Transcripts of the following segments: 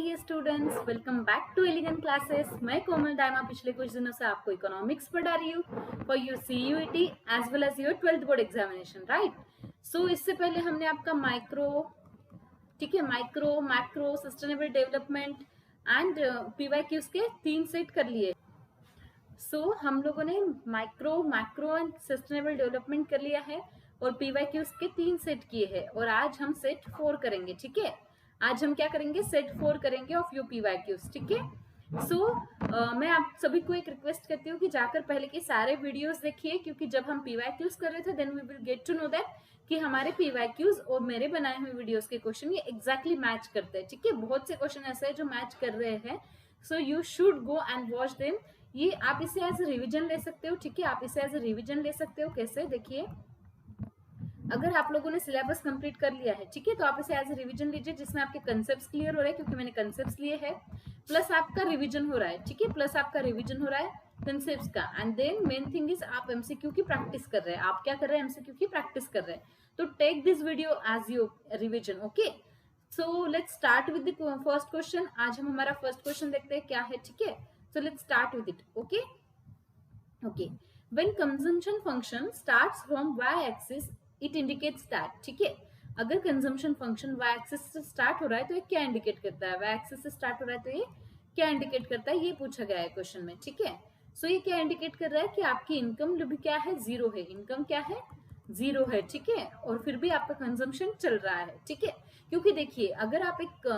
Dear students, welcome back to elegant classes. मैं कोमल दाइमा पिछले कुछ दिनों से आपको इकोनॉमिक्स पढ़ा रही हूँ for your CUET as well as your 12th board examination, right. So इससे पहले हमने आपका माइक्रो, ठीक है, micro, macro, sustainable development and PYQs के 3 सेट कर लिए। सो हम लोगों ने micro, macro and sustainable development कर लिया है और पीवाईक्यूज के 3 सेट किए हैं और आज हम सेट 4 करेंगे, ठीक है। आज हम क्या करेंगे, सेट 4 करेंगे ऑफ योर पीवाईक्यूज, ठीक है। सो मैं आप सभी को एक रिक्वेस्ट करती हूँ कि जाकर पहले के सारे वीडियोस देखिए, क्योंकि जब हम पीवाईक्यूज कर रहे थे then we will get to know that कि हमारे पीवाईक्यूज और मेरे बनाए हुए वीडियोस के क्वेश्चन ये एग्जैक्टली मैच करते हैं, ठीक है। बहुत से क्वेश्चन ऐसे हैं जो मैच कर रहे हैं, so you should go and watch them. ये आप इसे एज ए रिविजन ले सकते हो, ठीक है। आप इसे एज ए रिविजन ले सकते हो। कैसे, देखिए, अगर आप लोगों ने सिलेबस कंप्लीट कर लिया है, ठीक है, तो आप इसे एज ए रिविजन लीजिए जिसमें आपके कंसेप्ट्स क्लियर हो रहे हैं, क्योंकि मैंने कंसेप्ट्स लिए हैं, प्लस आपका रिविजन हो रहा है, ठीक है, प्लस आपका रिविजन हो रहा है कंसेप्ट्स का। And then main thing is आप एमसीक्यू की प्रैक्टिस कर रहे हैं। आप क्या कर रहे हैं, एमसीक्यू की प्रैक्टिस कर रहे हैं। तो take this video as your revision, okay. So let's start with the first question. आज हम हमारा फर्स्ट क्वेश्चन देखते हैं क्या है, ठीक है। So let's start with it, okay. Okay, when consumption function starts from Y axis it indicates that, ठीक है। अगर कंजम्पशन फंक्शन वाई एक्सिस से स्टार्ट हो रहा है तो ये क्या इंडिकेट करता है, वाई एक्सिस से स्टार्ट हो रहा है तो ये क्या इंडिकेट करता है, ये पूछा गया है क्वेश्चन में, ठीक है। सो ये क्या इंडिकेट कर रहा है कि आपकी इनकम भी क्या है, जीरो है। इनकम क्या है, जीरो है, ठीक है। और फिर भी आपका कंजम्पशन चल रहा है, ठीक है। क्योंकि देखिए, अगर आप एक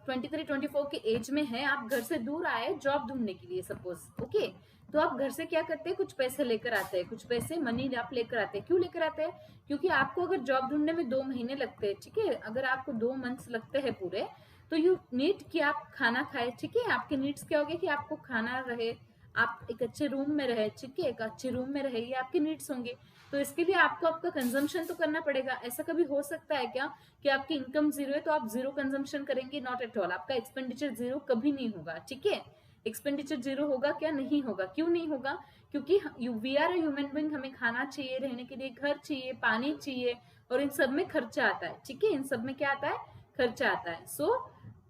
23-24 के एज में है, आप घर से दूर आए जॉब ढूंढने के लिए, सपोज, ओके। तो आप घर से क्या करते हैं, कुछ पैसे लेकर आते हैं, कुछ पैसे मनी आप लेकर आते हैं। क्यों लेकर आते हैं, क्योंकि आपको अगर जॉब ढूंढने में 2 महीने लगते हैं, ठीक है, अगर आपको 2 मंथ्स लगते हैं पूरे, तो यू नीड कि आप खाना खाए, ठीक है। आपके नीड्स क्या होंगे कि आपको खाना रहे, आप एक अच्छे रूम में रहे, ठीक है, एक अच्छे रूम में रहे, ये आपके नीड्स होंगे। तो इसके लिए आपको आपका कंजम्पशन तो करना पड़ेगा। ऐसा कभी हो सकता है क्या कि आपकी इनकम जीरो है तो आप जीरो कंजम्पशन करेंगे? Not at all. आपका एक्सपेंडिचर जीरो कभी नहीं होगा, ठीक है। एक्सपेंडिचर जीरो होगा क्या, नहीं होगा। क्यों नहीं होगा, क्योंकि we are a human being, हमें खाना चाहिए, रहने के लिए घर चाहिए, पानी चाहिए, और इन सब में खर्चा आता है, ठीक है। इन सब में क्या आता है, खर्चा आता है। सो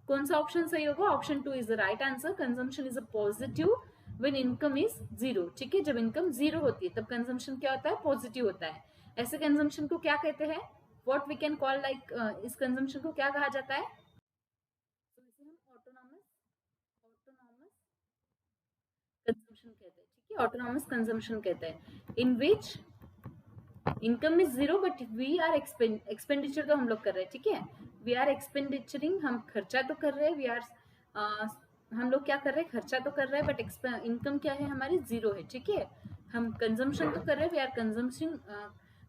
कौन सा ऑप्शन सही होगा, option 2 is the right answer. Consumption is a positive when income is zero, ठीक है। जब इनकम जीरो होती है तब कंजम्पशन क्या होता है, पॉजिटिव होता है। ऐसे कंजम्पशन को क्या कहते हैं, what we can call, like इस कंजम्पशन को क्या कहा जाता है, तो इसे हम ऑटोनॉमस ऑटोनॉमस कंजम्पशन कहते हैं, ठीक है। ऑटोनॉमस कंजम्पशन कहते हैं, in which income is zero but we are expenditure तो हम लोग कर रहे हैं, ठीक है। वी आर एक्सपेंडिचरिंग, हम खर्चा तो कर रहे हैं, वी आर हम लोग क्या कर रहे हैं, खर्चा तो कर रहे हैं, बट इनकम क्या है हमारी, जीरो है, ठीक है। हम कंजम्पशन तो कर रहे हैं, we are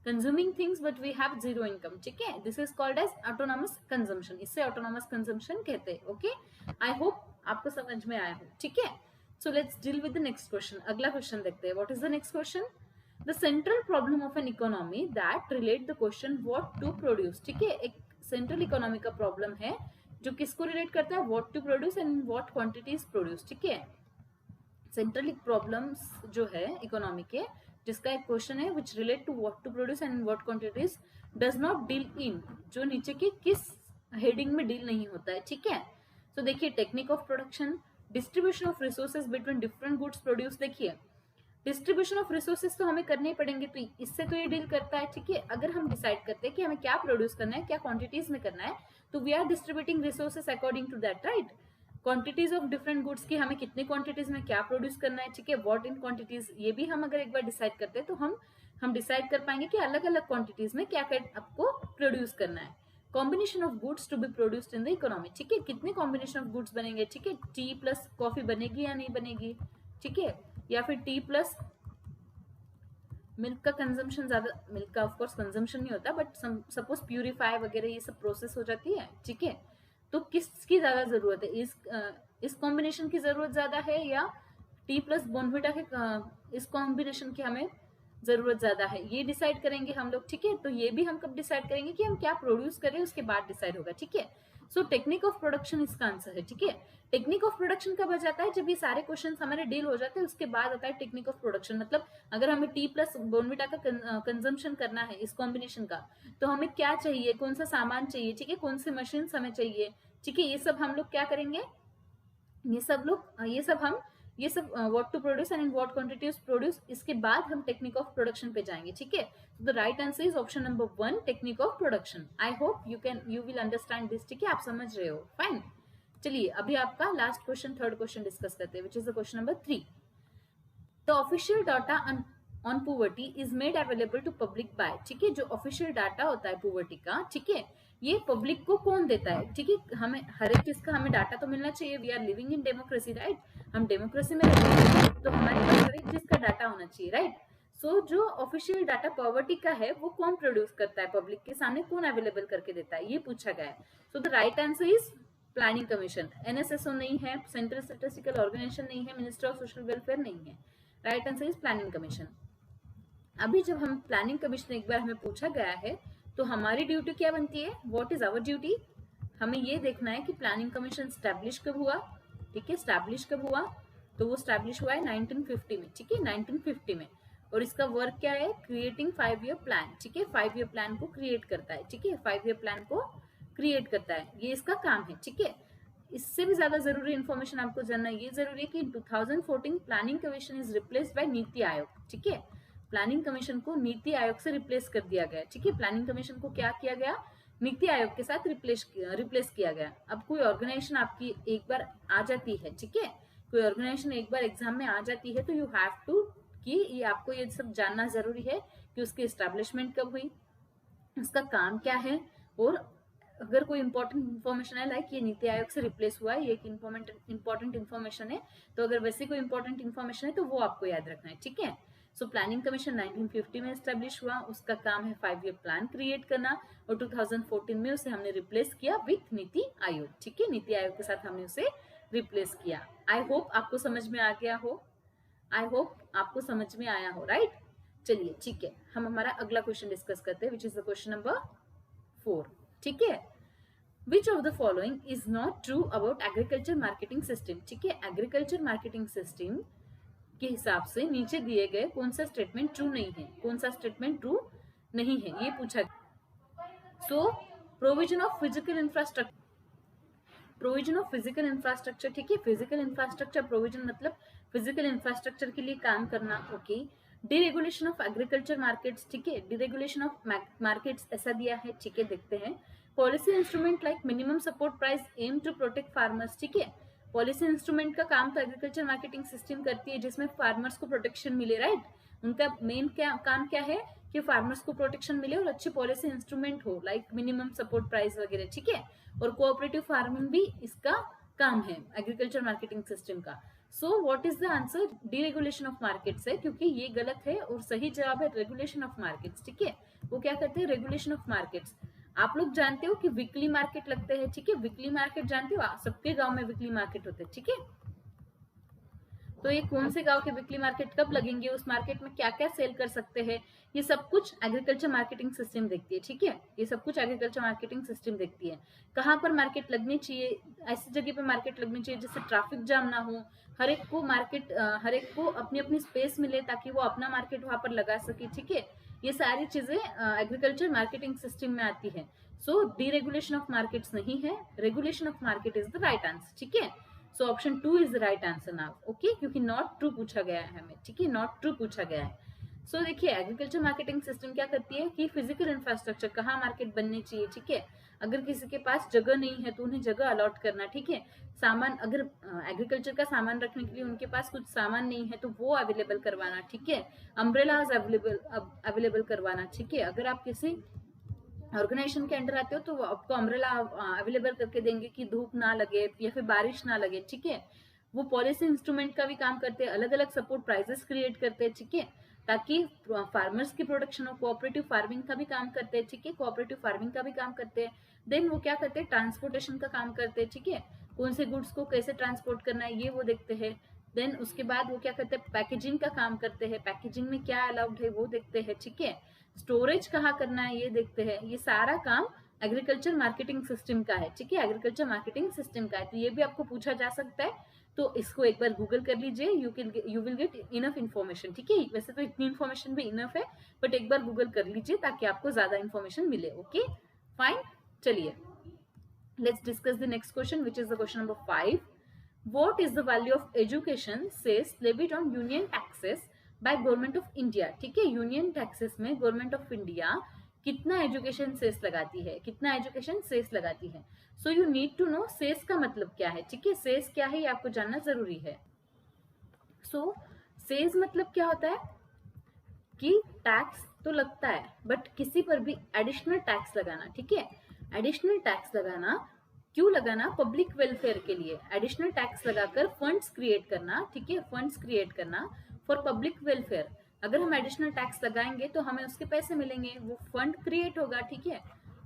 consuming things but we have zero income, ठीक है। This is called as autonomous consumption. इससे ऑटोनॉमस कंजम्पशन कहते हैं, ओके। आई होप आपको समझ में आया हो, ठीक है। So let's deal with the next question. अगला क्वेश्चन देखते हैं। What is the next question, the central problem of an economy that relate the question what to produce, ठीक है। एक सेंट्रल इकोनॉमी का प्रॉब्लम है जो किसको रिलेट करता है, what to produce and what quantities produce, ठीक है। सेंट्रल प्रॉब्लम्स जो है इकोनॉमी के, जिसका एक क्वेश्चन है which relate to what to produce and what quantities does not deal in, जो नीचे के किस हेडिंग में डील नहीं होता है, ठीक है। तो देखिए, technique of production, distribution of resources between different goods produce. देखिए, डिस्ट्रीब्यूशन ऑफ रिसोर्सेज तो हमें करने ही पड़ेंगे, तो इससे तो ये डील करता है, ठीक है। अगर हम डिसाइड करते हैं कि हमें क्या प्रोड्यूस करना है, क्या क्वांटिटीज में करना है, तो we are distributing resources according to that, right. Quantities of different goods की हमें कितनी क्वांटिटीज में क्या प्रोड्यूस करना है, ठीक है। व्हाट इन क्वांटिटीज, ये भी हम अगर एक बार डिसाइड करते हैं तो हम डिसाइड कर पाएंगे कि अलग अलग क्वांटिटीज में क्या क्या आपको प्रोड्यूस करना है। Combination of goods to be produced in the economy, ठीक है। कितने कॉम्बिनेशन ऑफ गुड्स बनेंगे, ठीक है। टी प्लस कॉफी बनेगी या नहीं बनेगी, ठीक है, या फिर टी प्लस मिल्क का कंजम्पशन ज्यादा, मिल्क का ऑफकोर्स कंजम्पशन नहीं होता, बट सपोज प्यूरिफाई वगैरह ये सब प्रोसेस हो जाती है, ठीक है। तो किसकी ज्यादा जरूरत है, इस कॉम्बिनेशन की जरूरत ज्यादा है या टी प्लस बोनविटा के इस कॉम्बिनेशन की हमें जरूरत ज्यादा है, ये डिसाइड करेंगे हम लोग, ठीक है। तो ये भी हम कब डिसाइड करेंगे कि हम क्या प्रोड्यूस करें, उसके बाद डिसाइड होगा, ठीक है। सो टेक्निक ऑफ प्रोडक्शन इसका आंसर है, ठीक है। टेक्निक ऑफ प्रोडक्शन कब आ जाता है, जब ये सारे क्वेश्चन हमारे डील हो जाते हैं, उसके बाद आता है टेक्निक ऑफ प्रोडक्शन। मतलब अगर हमें टी प्लस बोनविटा का कंजम्पशन करना है इस कॉम्बिनेशन का, तो हमें क्या चाहिए, कौन सा सामान चाहिए, ठीक है, कौन सी मशीन हमें चाहिए, ठीक है। ये सब हम लोग क्या करेंगे, ये सब what to produce and in what quantities produce, इसके बाद हम टेक्निक ऑफ प्रोडक्शन पे जाएंगे। ठीक है, the right answer is option number 1, technique of production. I hope you will understand this. ठीक है, आप समझ रहे हो, फाइन। चलिए अभी आपका last question, third question discuss करते हैं, which is the question number 3। The official data on poverty is made available to public by. ठीक है, जो ऑफिशियल डाटा होता है पुवर्टी का, ठीक है, ये पब्लिक को कौन देता है? ठीक है, हमें हर एक चीज का हमें डाटा तो मिलना चाहिए। We are living in democracy, right? हम डेमोक्रेसी में रहते हैं, तो हमारे पास हर एक चीज का डाटा होना चाहिए, राइट? सो जो ऑफिशियल डाटा पॉवर्टी का है वो कौन प्रोड्यूस करता है, पब्लिक के सामने कौन अवेलेबल करके देता है, ये पूछा गया है। So the right answer is planning commission. NSSO नहीं है, सेंट्रल स्टैटिस्टिकल ऑर्गेनाइजेशन नहीं है, मिनिस्टर ऑफ सोशल वेलफेयर नहीं है। Right answer is planning commission. अभी जब हम प्लानिंग कमीशन एक बार हमें पूछा गया है, तो हमारी ड्यूटी क्या बनती है? What is our duty? हमें ये देखना है कि प्लानिंग कमीशन स्टैब्लिश कब हुआ। ठीक है, स्टैब्लिश कब हुआ? तो वो स्टैब्लिश हुआ है 1950 में। ठीक है, 1950 में। और इसका वर्क क्या है? Creating 5 year plan. ठीक है, 5 ईयर प्लान को क्रिएट करता है। ठीक है, 5 ईयर प्लान को क्रिएट करता है, ये इसका काम है। ठीक है, इससे भी ज्यादा जरूरी इंफॉर्मेशन आपको जानना ये जरूरी है कि 2014 planning commission is replaced by NITI Aayog. ठीक है, प्लानिंग कमीशन को नीति आयोग से रिप्लेस कर दिया गया। ठीक है, प्लानिंग कमीशन को क्या किया गया? नीति आयोग के साथ रिप्लेस किया गया। अब कोई ऑर्गेनाइजेशन आपकी एक बार आ जाती है, ठीक है, कोई ऑर्गेनाइजेशन एक बार एग्जाम में आ जाती है, तो यू हैव टू कि ये आपको ये सब जानना जरूरी है कि उसकी एस्टैब्लिशमेंट कब हुई, उसका काम क्या है, और अगर कोई इंपॉर्टेंट इन्फॉर्मेशन है लाइक ये नीति आयोग से रिप्लेस हुआ है, ये एक इंपॉर्टेंट इन्फॉर्मेशन है, तो अगर वैसे कोई इंपॉर्टेंट इन्फॉर्मेशन है तो वो आपको याद रखना है। ठीक है, सो प्लानिंग कमीशन 1950 में एस्टेब्लिश हुआ, उसका काम है 5 ईयर प्लान क्रिएट करना, और 2014 में उसे हमने रिप्लेस किया विथ नीति आयोग। ठीक है, नीति आयोग के साथ हमने उसे रिप्लेस किया। आई होप आपको समझ में आ गया हो, आई होप आपको समझ में आया हो, राइट? चलिए ठीक है, हम हमारा अगला क्वेश्चन डिस्कस करते हैं, which is the question number 4। ठीक है, Which of the following is not true about agriculture marketing system? ठीक है, एग्रीकल्चर मार्केटिंग सिस्टम के हिसाब से नीचे दिए गए कौन सा स्टेटमेंट ट्रू नहीं है, कौन सा स्टेटमेंट ट्रू नहीं है, ये पूछा। So provision of physical infrastructure, provision of physical infrastructure, ठीक है, फिजिकल इंफ्रास्ट्रक्चर प्रोविजन मतलब फिजिकल इंफ्रास्ट्रक्चर के लिए काम करना। Okay, deregulation of agriculture markets, ठीक है, डिरेगुलेशन ऑफ मार्केट्स ऐसा दिया है। ठीक है, देखते हैं। Policy instrument like minimum support price aim to protect farmers. ठीक है, पॉलिसी इंस्ट्रूमेंट का काम तो एग्रीकल्चर मार्केटिंग सिस्टम करती है, जिसमें फार्मर्स को प्रोटेक्शन मिले, राइट? उनका मेन काम क्या है कि फार्मर्स को प्रोटेक्शन मिले और अच्छी पॉलिसी इंस्ट्रूमेंट हो लाइक मिनिमम सपोर्ट प्राइस वगैरह। ठीक है, और कोऑपरेटिव फार्मिंग भी इसका काम है एग्रीकल्चर मार्केटिंग सिस्टम का। So what is the answer? Deregulation of markets है, क्योंकि ये गलत है और सही जवाब है रेगुलेशन ऑफ मार्केट्स। ठीक है, वो क्या करते हैं? Regulation of markets. आप लोग जानते हो कि वीकली मार्केट लगते हैं। ठीक है, वीकली मार्केट जानते हो, सबके गांव में वीकली मार्केट होते हैं। ठीक है, तो ये कौन से गांव के वीकली मार्केट कब लगेंगे, उस मार्केट में क्या क्या सेल कर सकते हैं, ये सब कुछ एग्रीकल्चर मार्केटिंग सिस्टम देखती है। ठीक है, ये सब कुछ एग्रीकल्चर मार्केटिंग सिस्टम देखती है। कहाँ पर मार्केट लगनी चाहिए? ऐसी जगह पे मार्केट लगनी चाहिए जिससे ट्रैफिक जाम ना हो, हर एक को मार्केट, हर एक को अपनी अपनी स्पेस मिले ताकि वो अपना मार्केट वहां पर लगा सके। ठीक है, ये सारी चीजें एग्रीकल्चर मार्केटिंग सिस्टम में आती है। सो डीरेगुलेशन ऑफ मार्केट्स नहीं है, regulation of market is the right answer. ठीक है, so option 2 is the right answer now. Okay, क्योंकि नॉट ट्रू पूछा गया है हमें। ठीक है, नॉट ट्रू पूछा गया है। सो देखिए, एग्रीकल्चर मार्केटिंग सिस्टम क्या करती है कि फिजिकल इंफ्रास्ट्रक्चर, कहाँ मार्केट बननी चाहिए। ठीक है, अगर किसी के पास जगह नहीं है तो उन्हें जगह अलॉट करना। ठीक है, सामान, अगर एग्रीकल्चर का सामान रखने के लिए उनके पास कुछ सामान नहीं है तो वो अवेलेबल करवाना। ठीक है, अम्ब्रेलाज अवेलेबल करवाना। ठीक है, अगर आप किसी ऑर्गेनाइजेशन के अंडर आते हो तो वो आपको अम्ब्रेला अवेलेबल करके देंगे कि धूप ना लगे या फिर बारिश ना लगे। ठीक है, वो पॉलिसी इंस्ट्रूमेंट का भी काम करते हैं, अलग अलग सपोर्ट प्राइजेस क्रिएट करते हैं। ठीक है, ताकि फार्मर्स की प्रोडक्शन हो, कोऑपरेटिव फार्मिंग का भी काम करते हैं। ठीक है, कोऑपरेटिव फार्मिंग का भी काम करते हैं। देन वो क्या करते हैं? ट्रांसपोर्टेशन का काम करते हैं। ठीक है, कौन से गुड्स को कैसे ट्रांसपोर्ट करना है ये वो देखते हैं। देन उसके बाद वो क्या करते हैं? पैकेजिंग का काम करते हैं, पैकेजिंग में क्या अलाउड है वो देखते हैं। ठीक है, स्टोरेज कहाँ करना है ये देखते हैं। ये सारा काम एग्रीकल्चर मार्केटिंग सिस्टम का है। ठीक है, एग्रीकल्चर मार्केटिंग सिस्टम का है, तो ये भी आपको पूछा जा सकता है, तो इसको एक बार गूगल कर लीजिए, you will get enough information. ठीक है, वैसे तो इतनी इन्फॉर्मेशन भी इनफ है, बट एक बार गूगल कर लीजिए ताकि आपको ज्यादा इन्फॉर्मेशन मिले। ओके फाइन, चलिए Let's discuss the next question, which is the question number 5. What is the value of education says levied on union taxes by government of India? ठीक है, यूनियन टैक्सेस में गवर्नमेंट ऑफ इंडिया कितना education cess लगाती है, कितना education cess लगाती है. So you need to know cess का मतलब क्या है. ठीक है, सेस क्या है ये आपको जानना जरूरी है. सो सेस मतलब क्या होता है कि टैक्स तो लगता है बट किसी पर भी एडिशनल टैक्स लगाना. ठीक है, एडिशनल टैक्स लगाना, क्यों लगाना? पब्लिक वेलफेयर के लिए एडिशनल टैक्स लगाकर फंड्स क्रिएट करना. ठीक है, फंड्स क्रिएट करना फॉर पब्लिक वेलफेयर. अगर हम एडिशनल टैक्स लगाएंगे तो हमें उसके पैसे मिलेंगे, वो फंड क्रिएट होगा. ठीक है,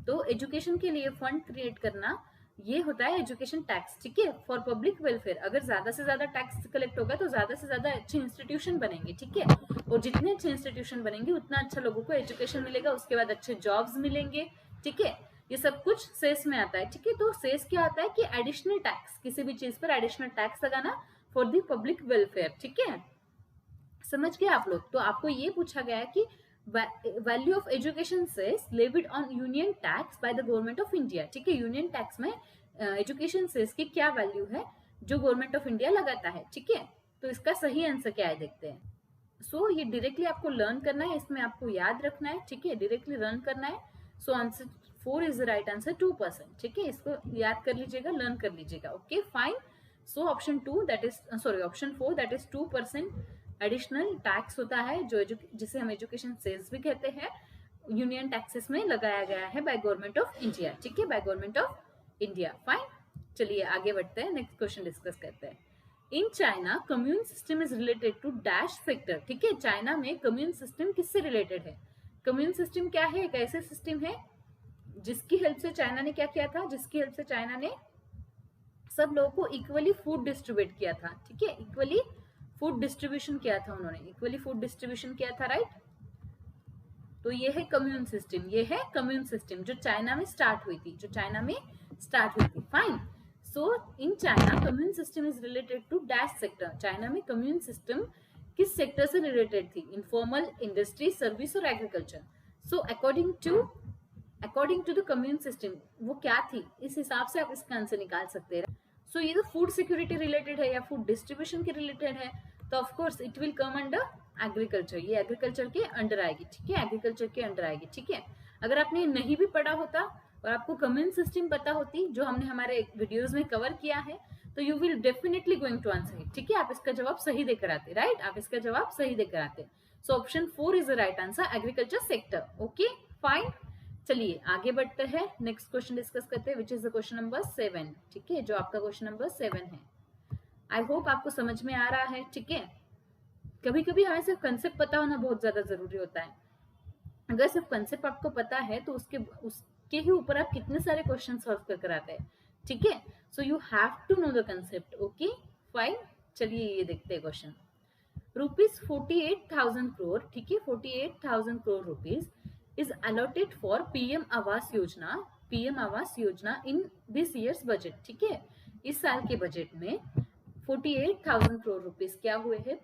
तो एजुकेशन के लिए फंड क्रिएट करना ये होता है एजुकेशन टैक्स. ठीक है, फॉर पब्लिक वेलफेयर. अगर ज्यादा से ज्यादा टैक्स कलेक्ट होगा तो ज्यादा से ज्यादा अच्छे इंस्टीट्यूशन बनेंगे. ठीक है, और जितने अच्छे इंस्टीट्यूशन बनेंगे उतना अच्छा लोगों को एजुकेशन मिलेगा, उसके बाद अच्छे जॉब्स मिलेंगे. ठीक है, ये सब कुछ सेस में आता है. ठीक है, तो सेस क्या होता है कि एडिशनल टैक्स, किसी भी चीज पर एडिशनल टैक्स लगाना फॉर द पब्लिक वेलफेयर. ठीक है, समझ गए आप लोग? तो आपको ये पूछा गया है कि value of education cess levied on union tax by the government of India. ठीक है, यूनियन टैक्स में एजुकेशन सेस की क्या वैल्यू है जो गवर्नमेंट ऑफ इंडिया लगाता है. ठीक है, तो इसका सही आंसर क्या है देखते हैं. सो ये डायरेक्टली आपको लर्न करना है, इसमें आपको याद रखना है. ठीक है, डायरेक्टली लर्न करना है. So answer 4 is the right answer, 2%. ठीक है, इसको याद कर लीजिएगा, लर्न कर लीजिएगा. Okay fine. So option 2 that is sorry option 4 that is 2% additional tax होता है जो जिसे हम एजुकेशन सेल्स भी कहते हैं, यूनियन टैक्सेस में लगाया गया है बाय गवर्नमेंट ऑफ इंडिया. ठीक है, by government of India. Fine, चलिए आगे बढ़ते हैं, नेक्स्ट क्वेश्चन डिस्कस करते हैं. In China commune system is related to dash sector. ठीक है, चाइना में कम्यून सिस्टम किससे रिलेटेड है? कम्यून सिस्टम क्या है? एक ऐसे सिस्टम है जिसकी हेल्प से चाइना ने क्या किया था, जिसकी हेल्प से चाइना ने सब लोगों को इक्वली फूड डिस्ट्रीब्यूट किया था. ठीक है, इक्वली फूड डिस्ट्रीब्यूशन किया था, उन्होंने इक्वली फूड डिस्ट्रीब्यूशन किया था. राइट, तो ये है कम्यून सिस्टम, ये है कम्यून सिस्टम जो चाइना में स्टार्ट हुई थी, जो चाइना में स्टार्ट हुई थी. Fine. So in China commune system is related to dash sector. China में कम्यून सिस्टम किस सेक्टर से रिलेटेड थी? इनफॉर्मल, इंडस्ट्री, सर्विस और agriculture. So according to the commune system वो क्या थी, इस हिसाब से आप इसका आंसर निकाल सकते हैं. सो ये तो फूड सिक्योरिटी रिलेटेड है या फूड डिस्ट्रीब्यूशन के रिलेटेड है, तो of course it will come under agriculture. ये एग्रीकल्चर के अंडर आएगी. ठीक है, एग्रीकल्चर के अंडर आएगी. ठीक है, अगर आपने नहीं भी पढ़ा होता और आपको कम्यून सिस्टम पता होती जो हमने हमारे वीडियोस में कवर किया है, तो you will definitely going to answer it. ठीक है, आप इसका जवाब सही देकर आते. राइट, आप इसका जवाब सही देकर आते. So option 4 is the right answer, agriculture sector. Okay fine, चलिए आगे बढ़ते हैं, नेक्स्ट क्वेश्चन डिस्कस करते हैं, which is the question number 7. ठीक है, जो आपका क्वेश्चन नंबर 7 है. आई होप आपको समझ में आ रहा है. ठीक है, कभी कभी हमें सिर्फ कंसेप्ट पता होना बहुत ज्यादा जरूरी होता है. अगर सिर्फ कंसेप्ट आपको पता है तो उसके ही ऊपर आप कितने सारे क्वेश्चन सॉल्व कर आते हैं. ठीक है, so you have to know the concept. Okay fine, चलिए ये देखते हैं क्वेश्चन. रुपीज 48,000 करोड़. ठीक है, 48,000 crore rupees is allotted for PM Awas Yojana in this year's budget. ठीक है, इस साल के बजट में 48,000 करोड़ रुपीस क्या हुए हैं?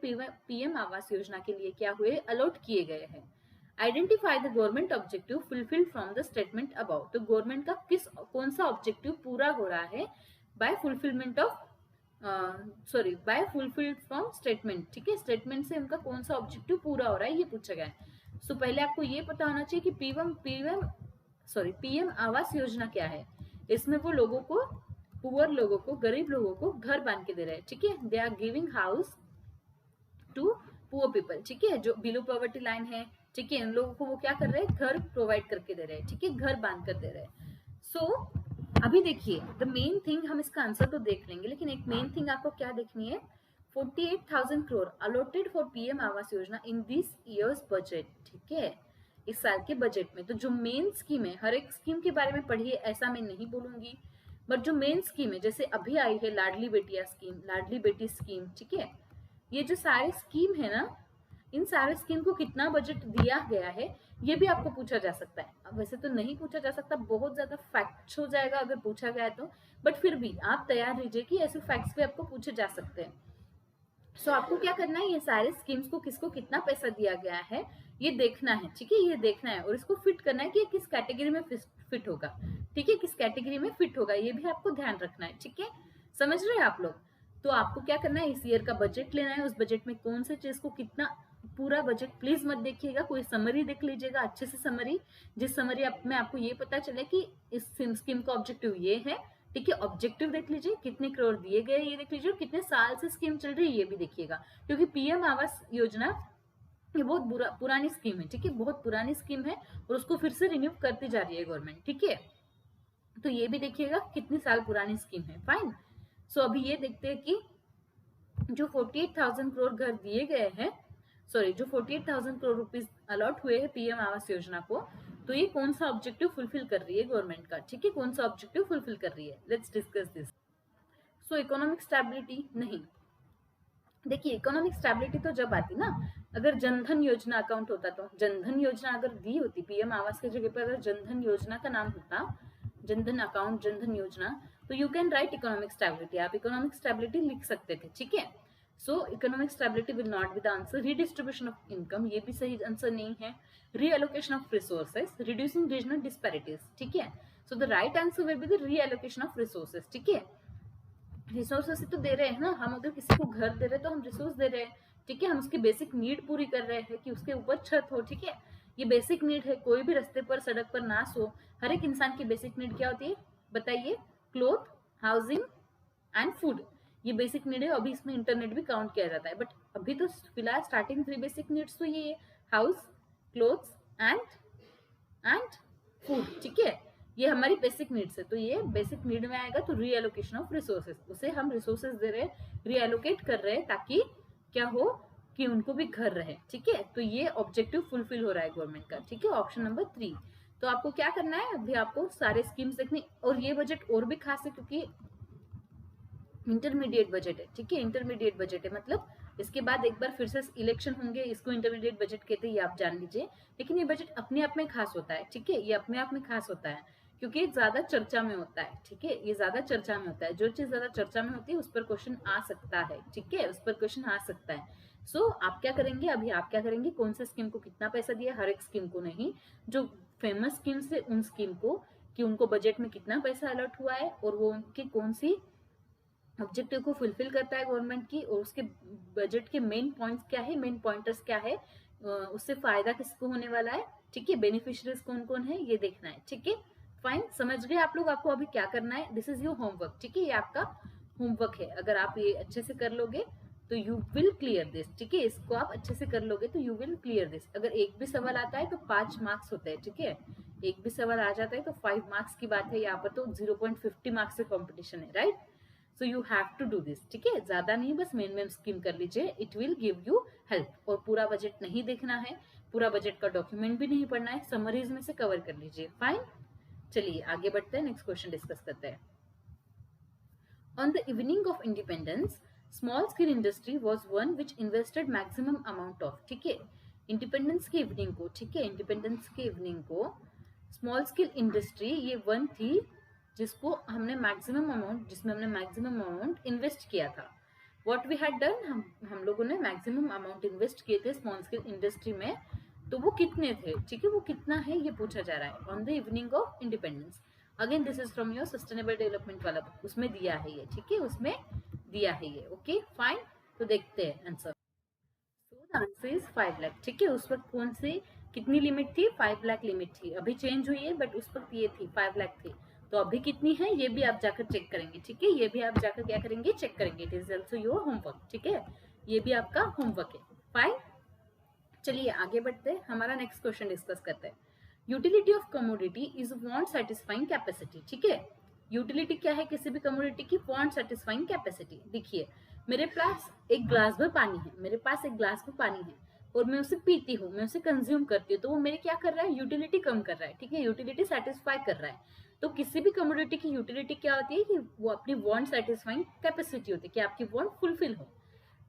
PM आवास योजना के लिए क्या हुए? अलॉट किए गए हैं. Identify the government objective fulfilled from the statement about. तो गवर्नमेंट का कौन सा ऑब्जेक्टिव पूरा हो रहा है by fulfilment of by fulfilled from statement. ठीक है, स्टेटमेंट से उनका कौन सा ऑब्जेक्टिव पूरा हो रहा है ये पूछा गया है. सो पहले आपको ये पता होना चाहिए कि पीएम आवास योजना क्या है. इसमें वो लोगों को, पुअर लोगों को, गरीब लोगों को घर बांध के दे रहे हैं. ठीक है, they are giving house to poor people. ठीक है, जो बिलो पॉवर्टी लाइन है. ठीक है, इन लोगों को वो क्या कर रहे हैं? घर प्रोवाइड करके दे रहे हैं. ठीक है, घर बांध कर दे रहे हैं. सो अभी देखिए द मेन थिंग, हम इसका आंसर तो देख लेंगे लेकिन एक मेन थिंग आपको क्या देखनी है? 48,000 crore allotted for PM Awas Yojana in this years budget. ठीक है, इस साल के बजट में. तो जो मेन स्कीम है, हर एक स्कीम के बारे में पढ़िए ऐसा मैं नहीं बोलूंगी, बट जो मेन स्कीम है, जैसे अभी आई है लाडली बेटिया स्कीम, लाडली बेटी स्कीम. ठीक है, ये जो सारे स्कीम है ना, इन सारे स्कीम को कितना बजट दिया गया है ये भी आपको पूछा जा सकता है. अब वैसे तो नहीं पूछा जा सकता, बहुत ज्यादा फैक्ट्स हो जाएगा अगर पूछा गया तो, बट फिर भी आप तैयार रहिए कि ऐसे फैक्ट्स भी आपको पूछे जा सकते हैं. सो आपको क्या करना है? ये सारे स्कीम्स को किसको कितना पैसा दिया गया है ये देखना है. ठीक है, ये देखना है और इसको फिट करना है कि किस कैटेगरी में फिट होगा, ठीक है, किस कैटेगरी में फिट होगा, ये भी आपको ध्यान रखना है, ठीक है, समझ रहे हैं आप लोग। तो आपको क्या करना है, इस ईयर का बजट लेना है, उस बजट में कौन से चीज को कितना, पूरा बजट प्लीज मत देखिएगा, कोई समरी देख लीजिएगा अच्छे से, समरी, जिस समरी में आपको ये पता चले कि इस स्कीम का ऑब्जेक्टिव ये है, ठीक है, ऑब्जेक्टिव देख लीजिए, कितने करोड़ दिए गए ये देख लीजिए, और कितने साल से स्कीम चल रही है ये भी देखिएगा, क्योंकि पीएम आवास योजना ये बहुत पुरानी स्कीम है, ठीक है, बहुत पुरानी स्कीम है, और उसको फिर से रिन्यू करती जा रही है गवर्नमेंट, ठीक है, तो ये भी देखिएगा कितनी साल पुरानी स्कीम है। फाइन। सो अभी ये देखते हैं कि जो 48,000 करोड़ घर दिए गए हैं, सॉरी, जो 48,000 करोड़ रुपीज अलॉट हुए हैं पीएम आवास योजना को, तो ये कौन सा ऑब्जेक्टिव फुलफिल कर रही है गवर्नमेंट का, ठीक है, कौन सा ऑब्जेक्टिव फुलफिल कर रही है, let's discuss this. So economic stability नहीं, देखिए इकोनॉमिक स्टेबिलिटी तो जब आती ना, अगर जनधन योजना अकाउंट होता, तो जनधन योजना अगर दी होती पीएम आवास की जगह पर, अगर जनधन योजना का नाम होता, जनधन अकाउंट, जनधन योजना, तो you can write economic stability, आप इकोनॉमिक स्टेबिलिटी लिख सकते थे, ठीक है। सो economic stability will not be the answer. Redistribution of income, ये भी सही आंसर नहीं है। Reallocation of resources, reducing regional disparities, ठीक है। So the right answer will be the reallocation of resources, ठीक है। रिसोर्सेस तो दे रहे हैं ना हम, अगर किसी को घर दे रहे हैं तो हम रिसोर्स दे रहे हैं, ठीक है, हम उसकी बेसिक नीड पूरी कर रहे हैं कि उसके ऊपर छत हो, ठीक है, ये बेसिक नीड है, कोई भी रास्ते पर सड़क पर ना सो, हर एक इंसान की बेसिक नीड क्या होती है बताइए, क्लोथ, हाउसिंग एंड फूड, ये बेसिक नीड है। अभी इसमें इंटरनेट भी काउंट किया जाता है, बट अभी तो फिलहाल स्टार्टिंग 3 बेसिक नीड्स तो ये हाउस, क्लोथ्स एंड फूड, ठीक है, ये हमारी बेसिक नीड्स है, तो ये बेसिक नीड में आएगा, तो रीएलोकेशन ऑफ रिसोर्सेज, उसे हम रिसोर्सेज दे रहे हैं, रीएलोकेट कर रहे हैं, ताकि क्या हो कि उनको भी घर रहे, ठीक है, तो ये ऑब्जेक्टिव फुलफिल हो रहा है गवर्नमेंट का, ठीक है, ऑप्शन नंबर 3। तो आपको क्या करना है, अभी आपको सारे स्कीम्स देखने, और ये बजट और भी खास है क्योंकि इंटरमीडिएट बजट है, ठीक है, इंटरमीडिएट बजट है, मतलब इसके बाद एक बार फिर से इलेक्शन होंगे, इसको इंटरमीडिएट बजट कहते हैं, ये आप जान लीजिए, लेकिन ये बजट अपने आप में खास होता है, ठीक है, ये अपने आप में खास होता है क्योंकि ज्यादा चर्चा में होता है, ठीक है, ये ज्यादा चर्चा में होता है, जो चीज ज्यादा चर्चा में होती है उस पर क्वेश्चन आ सकता है, ठीक है, उस पर क्वेश्चन आ सकता है। सो आप क्या करेंगे, अभी आप क्या करेंगे, कौन से स्कीम को कितना पैसा दिया, हर एक स्कीम को नहीं, जो फेमस स्कीम्स है उन स्कीम को, कि उनको बजट में कितना पैसा अलॉट हुआ है, और वो उनकी कौन सी ऑब्जेक्टिव को फुलफिल करता है गवर्नमेंट की, और उसके बजट के मेन पॉइंट्स क्या है, मेन पॉइंटर्स क्या है, उससे फायदा किसको होने वाला है, ठीक है, बेनिफिशियरीज कौन कौन है ये देखना है, ठीक है। फाइन, समझ गए आप लोग, आपको अभी क्या करना है, दिस इज योर होमवर्क, ठीक है, ये आपका होमवर्क है, अगर आप ये अच्छे से कर लोगे तो यू विल क्लियर दिस, ठीक है, इसको आप अच्छे से कर लोगे तो यू विल क्लियर दिस। अगर एक भी सवाल आता है तो 5 मार्क्स होते हैं, ठीक है, एक भी सवाल आ जाता है तो 5 मार्क्स की बात है, यहाँ पर तो 0.50 मार्क्स से कॉम्पिटिशन है, right. So you have to do this, ठीक है, ज्यादा नहीं, बस मेन स्कीम कर लीजिए, it will give you help. और पूरा बजट नहीं देखना है, पूरा बजट का डॉक्यूमेंट भी नहीं पढ़ना है, समरीज में से कवर कर लीजिए। फाइन, चलिए आगे बढ़ते हैं, नेक्स्ट क्वेश्चन डिस्कस करते हैं। On the evening of independence, small scale industry was one which invested maximum amount of, ठीक है, इंडिपेंडेंस के इवनिंग को, ठीक है, इंडिपेंडेंस के इवनिंग को स्मॉल स्केल इंडस्ट्री ये वन थी जिसको हमने मैक्सिमम अमाउंट, जिसमें हमने मैक्सिमम अमाउंट इन्वेस्ट किया था। व्हाट वी हैड डन, हम लोगों ने मैक्सिमम अमाउंट इन्वेस्ट किए थे स्मॉल स्केल इंडस्ट्री में, तो वो कितने थे, ठीक है, वो कितना है ये पूछा जा रहा है। On the evening of independence, again this is from your sustainable development वाला बुक, उसमें दिया है ये, ठीक है, उसमें दिया है ये, ओके फाइन। तो देखते हैं answer. So the answer is 5 lakh, ठीक है, उस वक्त कौन सी कितनी लिमिट थी, 5 लाख लिमिट थी, अभी चेंज हुई है बट उस वक्त ये थी 5 लाख थी, तो अभी कितनी है ये भी आप जाकर चेक करेंगे, ठीक है, ये भी आप जाकर क्या करेंगे, चेक करेंगे, it is also your homework, ठीक है, ये भी आपका होमवर्क है। फाइन, चलिए आगे बढ़ते हैं, हमारा नेक्स्ट क्वेश्चन डिस्कस करते हैं। Utility of commodity is want satisfying capacity, ठीक है, यूटिलिटी क्या है किसी भी कमोडिटी की, वांट सेटिस्फाइंग कैपेसिटी। देखिए मेरे पास एक ग्लास भर पानी है, मेरे पास एक ग्लास भर पानी है और मैं उसे पीती हूँ, मैं उसे कंज्यूम करती हूँ, तो वो मेरे क्या कर रहा है, यूटिलिटी कम कर रहा है, ठीक है, यूटिलिटी सेटिस्फाई कर रहा है। तो किसी भी कमोडिटी की यूटिलिटी क्या होती है कि वो अपनी वांट सेटिस्फाइंग कैपेसिटी होती है, कि आपकी वांट फुलफिल हो।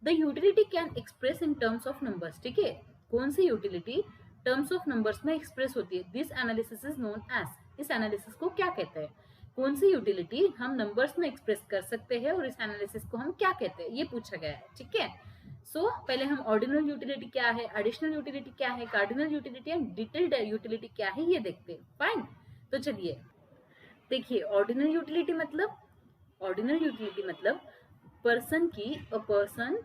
The utility can express in terms of numbers, ठीक है, कौन सी यूटिलिटी टर्म्स ऑफ नंबर्स में एक्सप्रेस होती है, this analysis is known as, इस एनालिसिस को क्या कहते हैं, कौन सी यूटिलिटी हम नंबर्स में एक्सप्रेस कर सकते हैं और इस एनालिसिस को हम क्या कहते हैं, ये पूछा गया है, ठीक है। सो पहले हम ऑर्डिनल यूटिलिटी क्या है, एडिशनल यूटिलिटी क्या है, cardinal utility and detailed utility क्या है ये देखते हैं। फाइन, तो चलिए देखिए, ऑर्डिनल यूटिलिटी मतलब पर्सन की, a person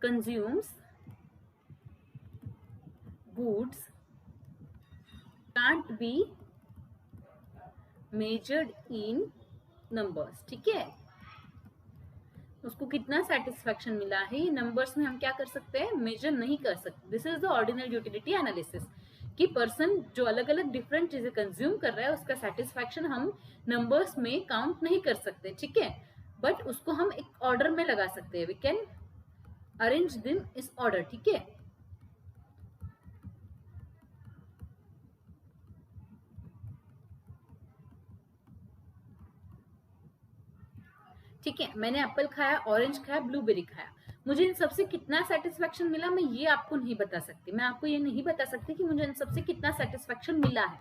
consumes goods can't be measured in numbers, ठीक है। उसको कितना सेटिस्फेक्शन मिला है ये नंबर्स में हम क्या कर सकते हैं, मेजर नहीं कर सकते। This is the ordinal utility analysis, कि पर्सन जो अलग अलग डिफरेंट चीजें कंज्यूम कर रहा है उसका सेटिस्फेक्शन हम नंबर्स में काउंट नहीं कर सकते, ठीक है, बट उसको हम एक ऑर्डर में लगा सकते हैं। वी कैन अरेंज दिम इस ऑर्डर, ठीक है। ठीक है, मैंने एप्पल खाया, ऑरेंज खाया, ब्लूबेरी खाया, मुझे इन सबसे कितना सेटिस्फेक्शन मिला मैं ये आपको नहीं बता सकती। मैं आपको ये नहीं बता सकती कि मुझे इन सबसे कितना सेटिस्फेक्शन मिला है,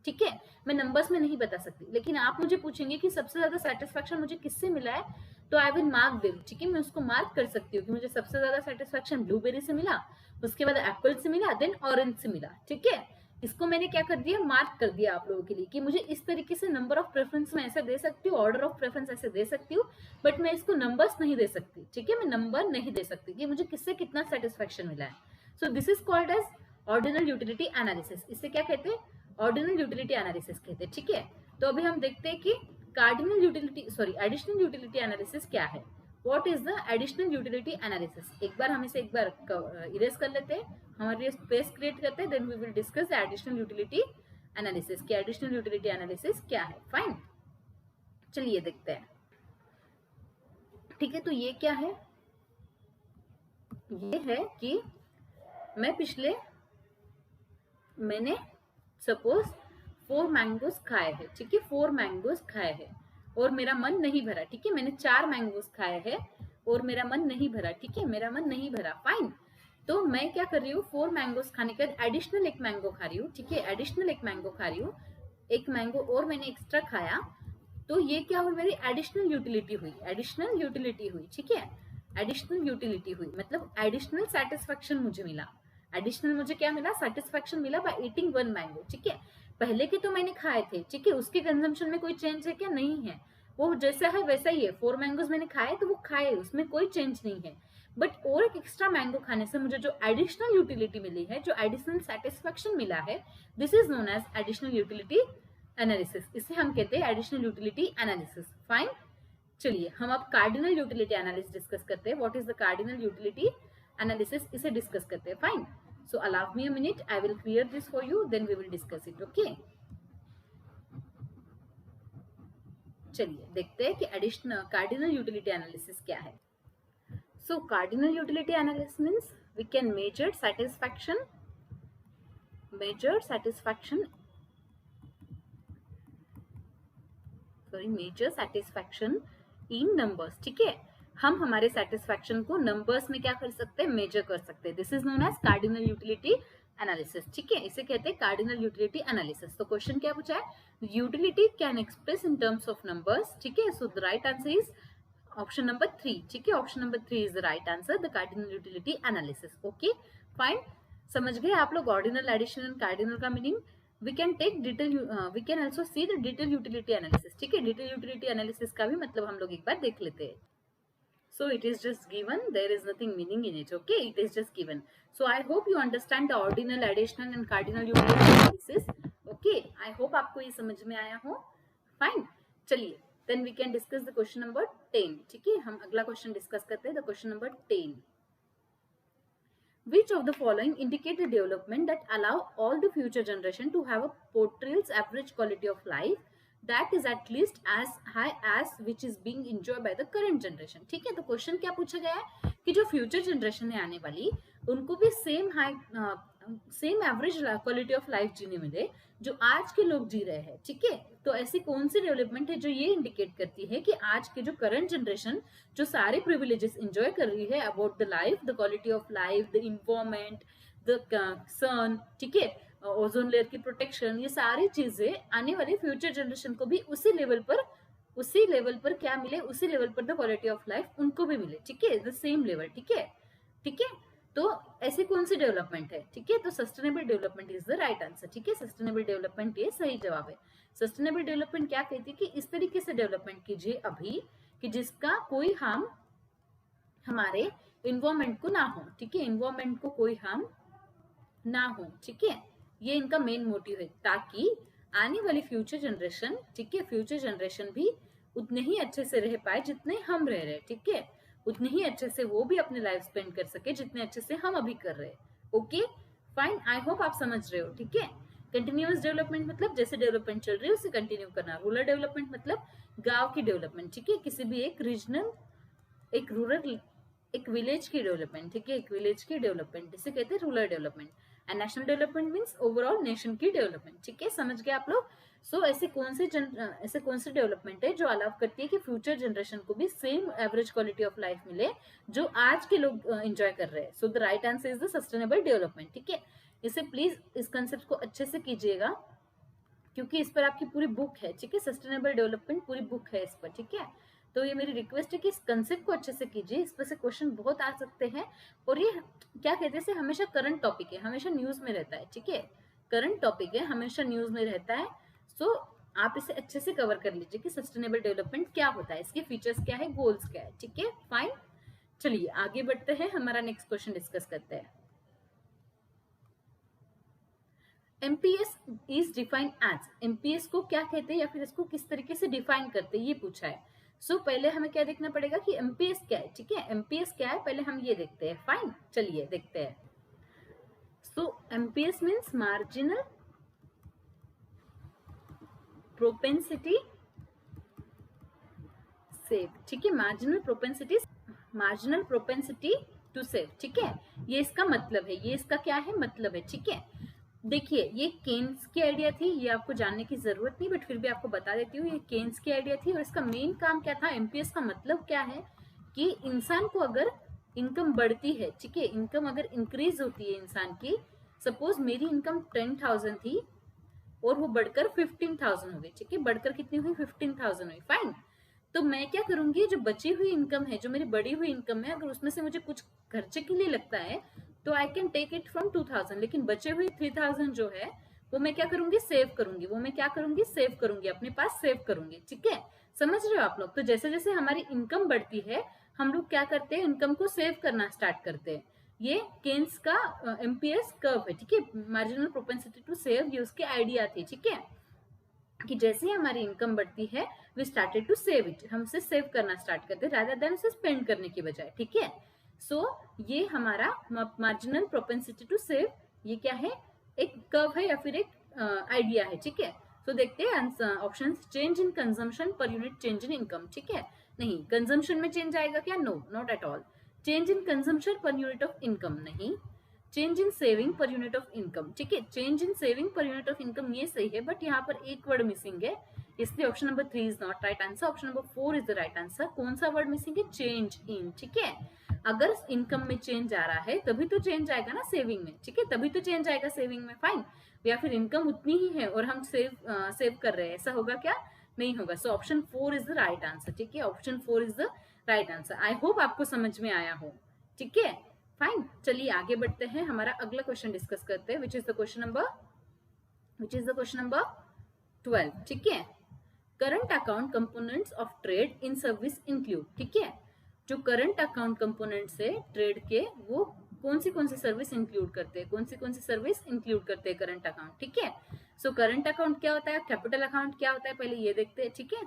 ठीक है, मैं नंबर्स में नहीं बता सकती। लेकिन आप मुझे पूछेंगे कि सबसे ज्यादा सेटिस्फेक्शन मुझे किससे मिला है, तो आई विल मार्क देम, ठीक है, मैं उसको मार्क कर सकती हूँ कि मुझे सबसे ज्यादा सेटिस्फेक्शन ब्लूबेरी से मिला, उसके बाद एप्पल से मिला, देन ऑरेंज से मिला, ठीक है। इसको मैंने क्या कर दिया, मार्क कर दिया आप लोगों के लिए कि मुझे इस तरीके से नंबर ऑफ प्रेफरेंस में ऐसे दे सकती हूँ, ऑर्डर ऑफ प्रेफरेंस ऐसे दे सकती हूँ, बट मैं इसको नंबर्स नहीं दे सकती, ठीक है, मैं नंबर नहीं दे सकती कि मुझे किससे कितना सेटिस्फेक्शन मिला है। So this is called as ordinal utility analysis. इसे क्या कहते हैं, ऑर्डिनल यूटिलिटी एनालिसिस कहते हैं, ठीक है। तो अभी हम देखते हैं कि cardinal utility additional utility analysis क्या है। What is the additional utility analysis, एक बार हम इसे एक बार इरेज कर लेते हैं, हमारे लिए स्पेस क्रिएट करते हैं, then we will discuss the additional utility analysis कि एडिशनल यूटिलिटी एनालिसिस क्या है। फाइन, चलिए देखते हैं, ठीक है। तो ये क्या है, ये है कि मैंने सपोज 4 मैंगोज खाए हैं, ठीक है, 4 मैंगोज खाए हैं और मेरा मन नहीं भरा, ठीक है, मैंने 4 मैंगोज खाए हैं और मेरा मन नहीं भरा, ठीक है, मेरा मन नहीं भरा, फाइन। तो मैं क्या कर रही हूँ, 4 मैंगोज खाने के बाद एडिशनल एक मैंगो खा रही हूँ, ठीक है, एडिशनल एक मैंगो खा रही हूँ, एक मैंगो और मैंने एक्स्ट्रा खाया, तो ये क्या हुई, मेरी एडिशनल यूटिलिटी हुई, एडिशनल यूटिलिटी हुई, ठीक है, एडिशनल यूटिलिटी हुई, मतलब एडिशनल सेटिस्फेक्शन मुझे मिला। एडिशनल मुझे क्या मिला, सेटिस्फेक्शन मिला बाय ईटिंग 1 मैंगो, ठीक है। पहले के तो मैंने खाए थे, ठीक है, उसके कंजम्पशन में कोई चेंज है क्या, नहीं है, वो जैसा है वैसा ही है। 4 मैंगोज मैंने खाए तो वो खाए, उसमें कोई चेंज नहीं है, बट और एक एक्स्ट्रा मैंगो खाने से मुझे जो एडिशनल यूटिलिटी मिली है, जो एडिशनल सेटिस्फेक्शन मिला है, this is known as additional utility analysis, इसे हम कहते हैं एडिशनल यूटिलिटी एनालिसिस। फाइन, चलिए हम अब कार्डिनल यूटिलिटी एनालिसिस डिस्कस करते हैं। What is the cardinal utility analysis, इसे डिस्कस करते हैं। Fine, so allow me a minute, I will clear this for you, then we will discuss it, okay। चलिए देखते हैं कि एडिशनल कार्डिनल यूटिलिटी एनालिसिस क्या है। So cardinal utility analysis means we can measure satisfaction in numbers, ठीक है, हम हमारे सेटिस्फेक्शन को नंबर्स में क्या कर सकते हैं, मेजर कर सकते हैं। This is known as cardinal utility analysis, ठीक है, इसे कहते हैं कार्डिनल यूटिलिटी एनालिसिस। तो क्वेश्चन क्या पूछा है, utility can express in terms of numbers, ठीक है। So the right answer is option number 3, ठीक है, option number 3 is the right answer, the cardinal utility analysis. Okay fine, समझ गए आप लोग ऑर्डिनल, एडिशनल एंड कार्डिनल का meaning. We can take detail, we can also see the detail utility analysis, ठीक है, detail utility analysis का भी मतलब हम लोग एक बार देख लेते हैं। So it is just given, there is nothing meaning in it, okay, it is just given. So I hope you understand the ordinal, additional and cardinal utility analysis, okay, I hope आपको ये समझ में आया हो। Fine, चलिए then we can discuss the question number 10, ठीक है, हम अगला क्वेश्चन डिस्कस करते हैं, the question number 10। Which of the following indicate a development that allow all the future generation to have a portrayal's average quality of life that is at least as high as which is being enjoyed by the current generation, ठीक है। तो question क्या पूछा गया है कि जो future generation है आने वाली, उनको भी same average quality of life जीने मिले जो आज के लोग जी रहे हैं, ठीक है। तो ऐसी कौन सी डेवलपमेंट है जो ये इंडिकेट करती है कि आज के जो करंट जनरेशन जो सारे प्रिविलेजेस एंजॉय कर रही है about the life, the quality of life, the environment, the sun, ठीक है, ओजोन लेयर की प्रोटेक्शन, ये सारी चीजें आने वाले फ्यूचर जनरेशन को भी उसी लेवल पर क्या मिले, उसी लेवल पर द क्वालिटी ऑफ लाइफ उनको भी मिले, ठीक है, द सेम लेवल, ठीक है, ठीक है। तो ऐसी कौन सी डेवलपमेंट है, ठीक है। तो sustainable development is the right answer, ठीक है। सस्टेनेबल डेवलपमेंट ये सही जवाब है। सस्टेनेबल डेवलपमेंट क्या कहती है कि इस तरीके से डेवलपमेंट कीजिए अभी कि जिसका कोई हार्म हमारे इन्वायरमेंट को ना हो, ठीक है। इन्वायरमेंट को कोई हार्म ना हो, ठीक है। ये इनका मेन मोटिव है, ताकि आने वाली फ्यूचर जनरेशन, ठीक है, फ्यूचर जनरेशन भी उतने ही अच्छे से रह पाए जितने हम रह रहे, ठीक है। उतने ही अच्छे से वो भी अपने लाइफ स्पेंड कर सके जितने अच्छे से हम अभी कर रहे हैं। ओके फाइन, आई होप आप समझ रहे हो, ठीक है। कंटिन्यूअस डेवलपमेंट मतलब जैसे डेवलपमेंट चल रही है उसे कंटिन्यू करना। रूरल डेवलपमेंट मतलब गांव की डेवलपमेंट, ठीक है। किसी भी एक रीजनल, एक रूरल, एक विलेज की डेवलपमेंट, ठीक है। एक विलेज की डेवलपमेंट इसे कहते हैं rural development. And national development means overall nation की डेवलपमेंट, ठीक है। समझ गए आप लोग। सो ऐसे कौन सी डेवलपमेंट है जो अलाउ करती है कि फ्यूचर जनरेशन को भी same average quality of life मिले जो आज के लोग एंजॉय कर रहे हैं। सो the right answer is the sustainable development, ठीक है। इसे प्लीज इस कंसेप्ट को अच्छे से कीजिएगा, क्योंकि इस पर आपकी पूरी बुक है, ठीक है। सस्टेनेबल डेवलपमेंट पूरी बुक है इस पर, ठीक है। तो ये मेरी रिक्वेस्ट है कि इस कंसेप्ट को अच्छे से कीजिए, इस पर से क्वेश्चन बहुत आ सकते हैं। और ये क्या कहते हैं, हमेशा करंट टॉपिक है, हमेशा न्यूज में रहता है, ठीक है। करंट टॉपिक है, हमेशा न्यूज में रहता है। सो आप इसे अच्छे से कवर कर लीजिए कि सस्टेनेबल डेवलपमेंट क्या होता है, इसके फीचर्स क्या है, गोल्स क्या है, ठीक है। फाइन, चलिए आगे बढ़ते हैं, हमारा नेक्स्ट क्वेश्चन डिस्कस करते हैं। MPS is defined as, MPS को क्या कहते हैं या फिर इसको किस तरीके से डिफाइन करते हैं ये पूछा है। सो पहले हमें क्या देखना पड़ेगा कि एमपीएस क्या है, ठीक है। एमपीएस क्या है पहले हम ये देखते हैं। फाइन, चलिए देखते हैं। So MPS means marginal propensity save, ठीक है। मार्जिनल प्रोपेंसिटी टू सेव, ठीक है। ये इसका मतलब है, ये इसका क्या है मतलब है, ठीक है। देखिए ये केन्स की आइडिया थी, ये आपको जानने की जरूरत नहीं, बट फिर भी आपको बता देती हूँ, ये केन्स की आइडिया थी। और इसका मेन काम क्या था, एमपीएस का मतलब क्या है कि इंसान को अगर इनकम बढ़ती है, ठीक है, इनकम अगर इंक्रीज होती है इंसान की, सपोज मेरी इनकम 10,000 थी और वो बढ़कर 15,000 हो गई, ठीक है। बढ़कर कितनी हुई, 15,000 हुई। फाइन, तो मैं क्या करूंगी, जो बची हुई इनकम है, जो मेरी बढ़ी हुई इनकम है, अगर उसमें से मुझे कुछ खर्चे के लिए लगता है तो I can take it from 2,000, लेकिन बचे हुए 3,000 जो है वो मैं क्या करूंगी, सेव करूंगी। वो मैं क्या करूंगी, सेव करूंगी, अपने पास सेव करूंगी, ठीक है। समझ रहे हो आप लोग। तो जैसे जैसे हमारी इनकम बढ़ती है हम लोग क्या करते हैं, इनकम को सेव करना स्टार्ट करते हैं। ये केन्स का एमपीएस कर्व है, ठीक है। मार्जिनल प्रोपेंसिटी टू सेव, ये उसकी आइडिया थी, ठीक है। कि जैसे ही हमारी इनकम बढ़ती है we started to save it, हम उसे सेव करना स्टार्ट करते हैं रादर देन उसे स्पेंड करने की बजाय, ठीक है। सो ये हमारा मार्जिनल प्रोपेंसिटी टू सेव, ये क्या है, एक कर्व है या फिर एक आइडिया है, ठीक है। सो देखते हैं option, change in consumption per unit change in income, ठीक है। नहीं, कंजम्पशन में चेंज आएगा क्या, no not at all. Change in consumption per unit of income, नहीं। Change in saving per unit of income, ठीक है। Change in saving per unit of income ये सही है, बट यहाँ पर एक वर्ड मिसिंग है, इसलिए option number 3 is not right answer. Option number 4 is the right answer. कौन सा वर्ड मिसिंग है, चेंज इन, ठीक है। अगर इनकम में चेंज आ रहा है तभी तो चेंज आएगा ना सेविंग में, ठीक है, तभी तो चेंज आएगा सेविंग में। फाइन, या फिर इनकम उतनी ही है और हम सेव कर रहे हैं, ऐसा होगा क्या, नहीं होगा। So option 4 is the right answer, ठीक है। Option 4 is the right answer. I hope आपको समझ में आया हो, ठीक है। फाइन, चलिए आगे बढ़ते हैं, हमारा अगला क्वेश्चन डिस्कस करते हैं, which is the question number 12, ठीक है। Current account components of trade in service include, ठीक है। जो करंट अकाउंट कंपोनेंट्स है ट्रेड के, वो कौन सी सर्विस इंक्लूड करते हैं, कौन सी सर्विस इंक्लूड करते हैं करंट अकाउंट, ठीक है। सो करंट अकाउंट क्या होता है, कैपिटल अकाउंट क्या होता है, पहले ये देखते हैं, ठीक है।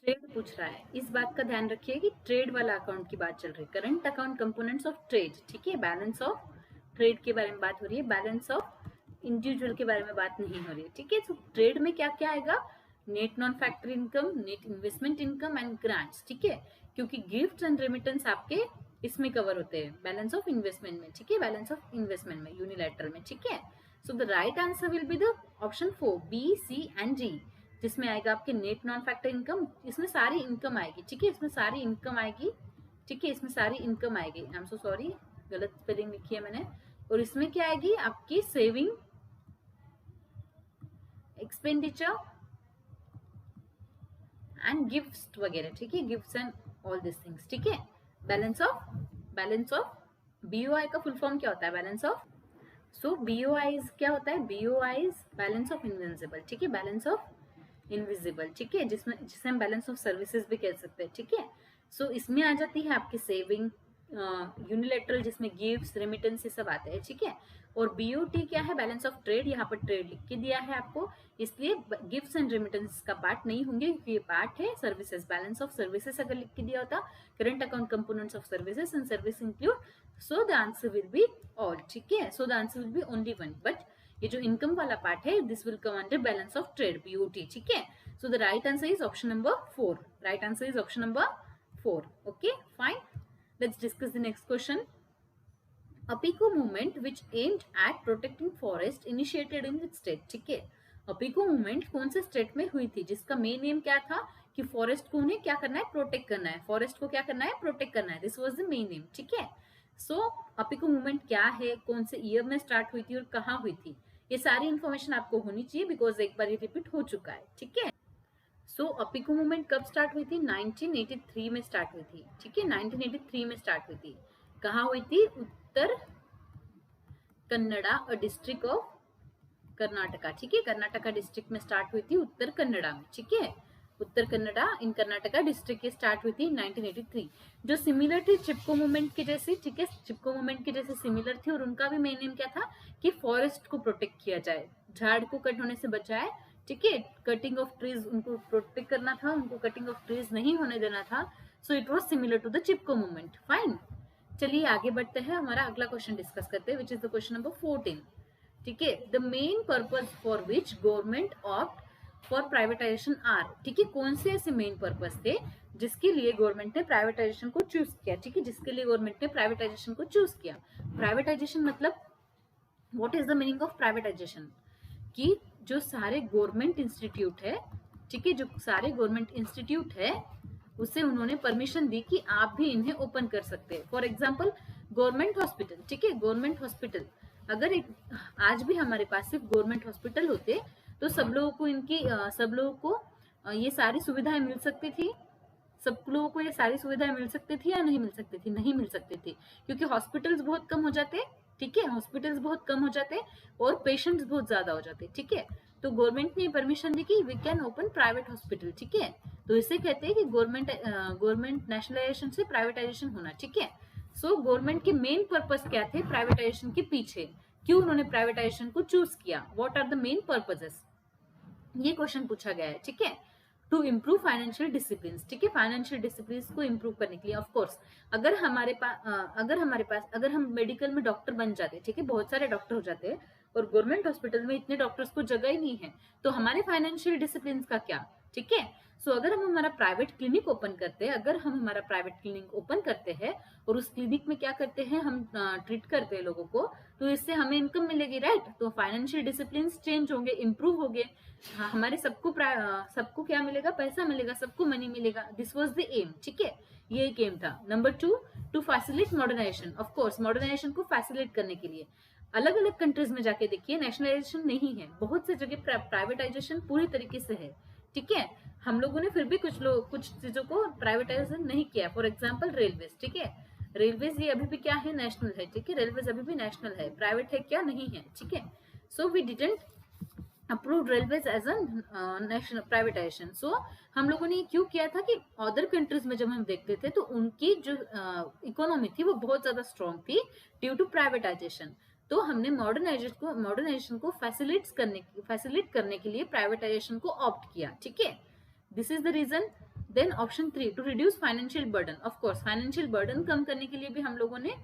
ट्रेड पूछ रहा है, इस बात का ध्यान रखिए कि ट्रेड वाला अकाउंट की बात चल रही है। Current account components of trade, ठीक है। बैलेंस ऑफ ट्रेड के बारे में बात हो रही है, बैलेंस ऑफ इंडिविजुअल के बारे में बात नहीं हो रही है, ठीक है। तो ट्रेड में क्या क्या आएगा, net non factory income, net investment income and grants, ठीक है। क्योंकि गिफ्ट एंड रेमिटेंस आपके इसमें कवर होते हैं बैलेंस ऑफ इन्वेस्टमेंट में, ठीक है। बैलेंस ऑफ इन्वेस्टमेंट में यूनिलैटरल में, ठीक है। So the right answer will be the option 4, B, C and D, जिसमें आएगा आपके नेट नॉन फैक्टर इनकम, इसमें सारी इनकम आएगी, ठीक है। इसमें सारी इनकम आएगी, ठीक है। इसमें सारी इनकम आएगी, आई एम सो सॉरी गलत स्पेलिंग लिखी है मैंने। और इसमें क्या आएगी आपकी सेविंग, एक्सपेंडिचर एंड गिफ्ट्स वगैरह, ठीक है। Gifts and all this things, ठीक है। Balance of balance of, BOI का फुल फॉर्म क्या होता है, बैलेंस ऑफ, सो बीओआई क्या होता है, बीओआई बैलेंस ऑफ इनविजिबल, ठीक है, बैलेंस ऑफ इनविजिबल, ठीक है, जिसे हम बैलेंस ऑफ सर्विसेज भी कह सकते हैं, ठीक है। सो इसमें आ जाती है आपकी सेविंग, यूनिलेटरल जिसमें गिफ्ट्स रेमिटेंस ये सब आते हैं, ठीक है। और बीओटी क्या है, बैलेंस ऑफ ट्रेड, यहाँ पर ट्रेड लिख के दिया है आपको, इसलिए गिफ्ट्स एंड रेमिटेंस का पार्ट नहीं होंगे क्योंकि ये पार्ट है सर्विसेज, बैलेंस ऑफ सर्विसेज अगर लिख के दिया होता, current account components of services and service include, so the answer will be all, ठीक है, so the answer will B only one, but ये जो इनकम वाला पार्ट है this will come under balance of trade, BOT, ठीक है। So the right answer is option number 4, right answer is option number 4, okay fine. Let's discuss the next question. A PICO movement which aimed at protecting forest initiated in which state, ठीक है। PICO movement कौन से state में हुई थी जिसका main M क्या था कि फॉरेस्ट को उन्हें क्या करना है, प्रोटेक्ट करना है, फॉरेस्ट को क्या करना है, प्रोटेक्ट करना है, this was the main M, ठीक है। सो PICO मूवमेंट क्या है, कौन से ईयर में स्टार्ट हुई थी और कहाँ हुई थी, ये सारी इंफॉर्मेशन आपको होनी चाहिए बिकॉज एक बार ये रिपीट हो चुका है, ठीक है। सो PICO मूवमेंट कब स्टार्ट हुई थी, 1983 में स्टार्ट हुई थी, ठीक है, 1983 में स्टार्ट हुई थी। कहाँ हुई थी, उत्तर कन्नड़ा और डिस्ट्रिक्ट ऑफ कर्नाटका, ठीक है, कर्नाटका डिस्ट्रिक्ट में स्टार्ट हुई थी, उत्तर कन्नड़ा में, ठीक है, उत्तर कन्नड़ा इन कर्नाटका डिस्ट्रिक्ट की स्टार्ट हुई थी 1983, जो सिमिलर थी चिपको मूवमेंट के जैसी, ठीक है, चिपको मूवमेंट के जैसे सिमिलर थी और उनका भी मेन एम क्या था कि फॉरेस्ट को प्रोटेक्ट किया जाए, झाड़ को कट होने से बचाए, ठीक है, कटिंग ऑफ ट्रीज उनको प्रोटेक्ट करना था, उनको कटिंग ऑफ ट्रीज नहीं होने देना था, so it was similar to the Chipko movement, fine. चलिए आगे बढ़ते हैं, हमारा अगला क्वेश्चन डिस्कस करते हैं which is the question number 14, ठीक है। The main purpose for which government opt for privatization are, ठीक है, कौन से ऐसे मेन पर्पज थे जिसके लिए गवर्नमेंट ने प्राइवेटाइजेशन को चूज किया, ठीक है, जिसके लिए गवर्नमेंट ने प्राइवेटाइजेशन को चूज किया। प्राइवेटाइजेशन मतलब what is the meaning of privatisation, कि जो सारे गवर्नमेंट इंस्टीट्यूट है, ठीक है, जो सारे गवर्नमेंट इंस्टीट्यूट है उसे उन्होंने परमिशन दी कि आप भी इन्हें ओपन कर सकते हैं। फॉर एग्जांपल गवर्नमेंट हॉस्पिटल, ठीक है, गवर्नमेंट हॉस्पिटल, अगर एक आज भी हमारे पास सिर्फ गवर्नमेंट हॉस्पिटल होते तो सब लोगों को ये सारी सुविधाएं मिल सकती थी, सब लोगों को ये सारी सुविधाएं मिल सकती थी या नहीं मिल सकती थी, नहीं मिल सकती थी, क्योंकि हॉस्पिटल्स बहुत कम हो जाते, ठीक है, हॉस्पिटल्स बहुत कम हो जाते और पेशेंट्स बहुत ज्यादा हो जाते, ठीक है। तो गवर्नमेंट ने परमिशन दी कि we can open private hospital, ठीक है, तो इसे कहते हैं कि गवर्नमेंट नेशनलाइजेशन से प्राइवेटाइजेशन होना, ठीक है। सो गवर्नमेंट के मेन पर्पस क्या थे प्राइवेटाइजेशन के पीछे, क्यों उन्होंने प्राइवेटाइजेशन को चूज किया, what are the main purposes, ये क्वेश्चन पूछा गया है, ठीक है। टू इम्प्रूव फाइनेंशियल डिसिप्लिन, ठीक है, फाइनेंशियल डिसिप्लिन को इम्प्रूव करने के लिए, ऑफ कोर्स अगर हमारे पास अगर हम मेडिकल में डॉक्टर बन जाते, ठीक है, बहुत सारे डॉक्टर हो जाते हैं और गवर्नमेंट हॉस्पिटल में इतने डॉक्टर्स को जगह ही नहीं है, तो हमारे फाइनेंशियल डिसिप्लिन का क्या, ठीक है। सो अगर हम हमारा प्राइवेट क्लिनिक ओपन करते हैं, और उस क्लिनिक में क्या करते हैं, हम ट्रीट करते हैं लोगों को, तो इससे हमें इनकम मिलेगी, राइट, तो फाइनेंशियल डिसिप्लिन चेंज होंगे, इंप्रूव होंगे, हाँ, हमारे सबको क्या मिलेगा, पैसा मिलेगा, सबको मनी मिलेगा, दिस वाज द एम, ठीक है, ये एक एम था। Number 2, to facilitate modernization, of course modernization को फैसिलिटेट करने के लिए, अलग अलग कंट्रीज में जाके देखिए नेशनलाइजेशन नहीं है, बहुत से जगह प्राइवेटाइजेशन पूरी तरीके से है, ठीक है, हम लोगों ने फिर भी कुछ चीजों को प्राइवेटाइजेशन नहीं किया, फॉर एग्जाम्पल रेलवेज, ठीक है, रेलवेज ये अभी भी क्या है, नेशनल है, ठीक है, रेलवेज अभी भी नेशनल है, प्राइवेट है क्या, नहीं है, ठीक है। So we didn't approve railways as a national privatization. So हम लोगों ने क्यों किया था कि अदर कंट्रीज में जब हम देखते थे तो उनकी जो इकोनॉमी थी वो बहुत ज्यादा स्ट्रॉन्ग थी ड्यू टू प्राइवेटाइजेशन, तो हमने मॉडर्नाइजेशन को फैसिलिटेट करने के लिए प्राइवेटाइजेशन को ऑप्ट किया, ठीक है, this is the reason. Then option 3, to reduce financial burden, of course financial burden कम करने के लिए भी हम लोगों ने